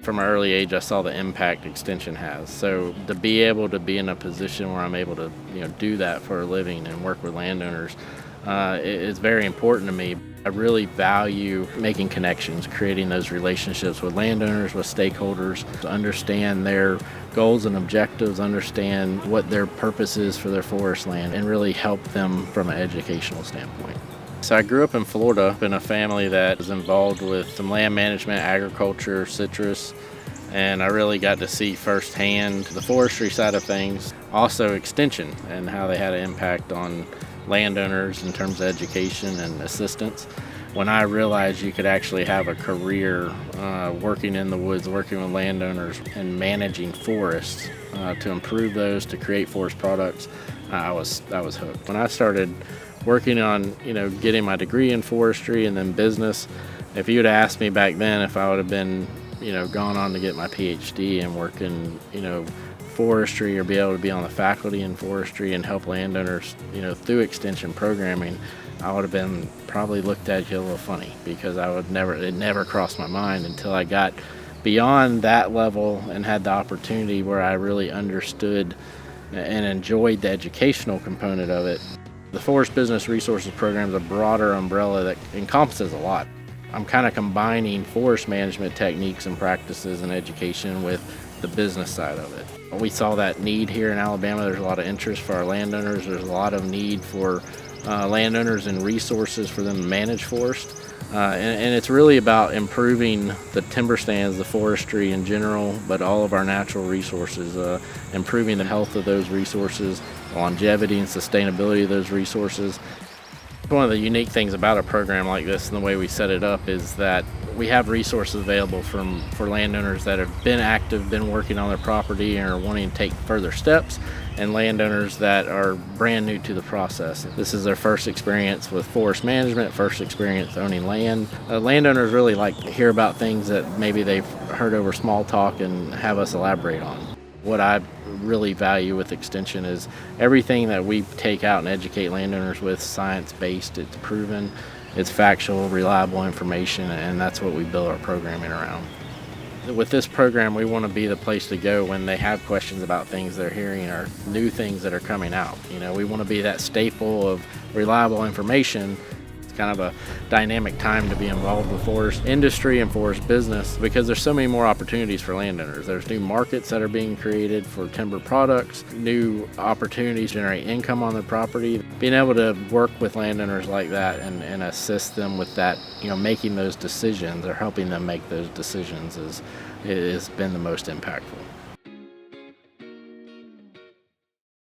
From an early age, I saw the impact extension has. So to be able to be in a position where I'm able to, do that for a living and work with landowners, is very important to me. I really value making connections, creating those relationships with landowners, with stakeholders, to understand their goals and objectives, understand what their purpose is for their forest land, and really help them from an educational standpoint. So I grew up in Florida in a family that was involved with some land management, agriculture, citrus, and I really got to see firsthand the forestry side of things, also extension and how they had an impact on landowners in terms of education and assistance. When I realized you could actually have a career working in the woods, working with landowners and managing forests to improve those, to create forest products, I was hooked. When I started working on, getting my degree in forestry and then business, if you'd asked me back then if I would have been, gone on to get my PhD and work in, forestry or be able to be on the faculty in forestry and help landowners, through extension programming, I would have been probably looked at you a little funny, because it never crossed my mind until I got beyond that level and had the opportunity where I really understood and enjoyed the educational component of it. The Forest Business Resources Program is a broader umbrella that encompasses a lot. I'm kind of combining forest management techniques and practices and education with the business side of it. We saw that need here in Alabama. There's a lot of interest for our landowners. There's a lot of need for landowners and resources for them to manage forest. And it's really about improving the timber stands, the forestry in general, but all of our natural resources, improving the health of those resources, longevity and sustainability of those resources. One of the unique things about a program like this and the way we set it up is that we have resources available for landowners that have been active, been working on their property and are wanting to take further steps, and landowners that are brand new to the process. This is their first experience with forest management, first experience owning land. Landowners really like to hear about things that maybe they've heard over small talk and have us elaborate on. What I really value with extension is everything that we take out and educate landowners with, science-based, it's proven, it's factual, reliable information, and that's what we build our programming around. With this program, we want to be the place to go when they have questions about things they're hearing or new things that are coming out. We want to be that staple of reliable information. Kind of a dynamic time to be involved with forest industry and forest business, because there's so many more opportunities for landowners. There's new markets that are being created for timber products, new opportunities to generate income on their property. Being able to work with landowners like that and assist them with that, making those decisions or helping them make those decisions has been the most impactful.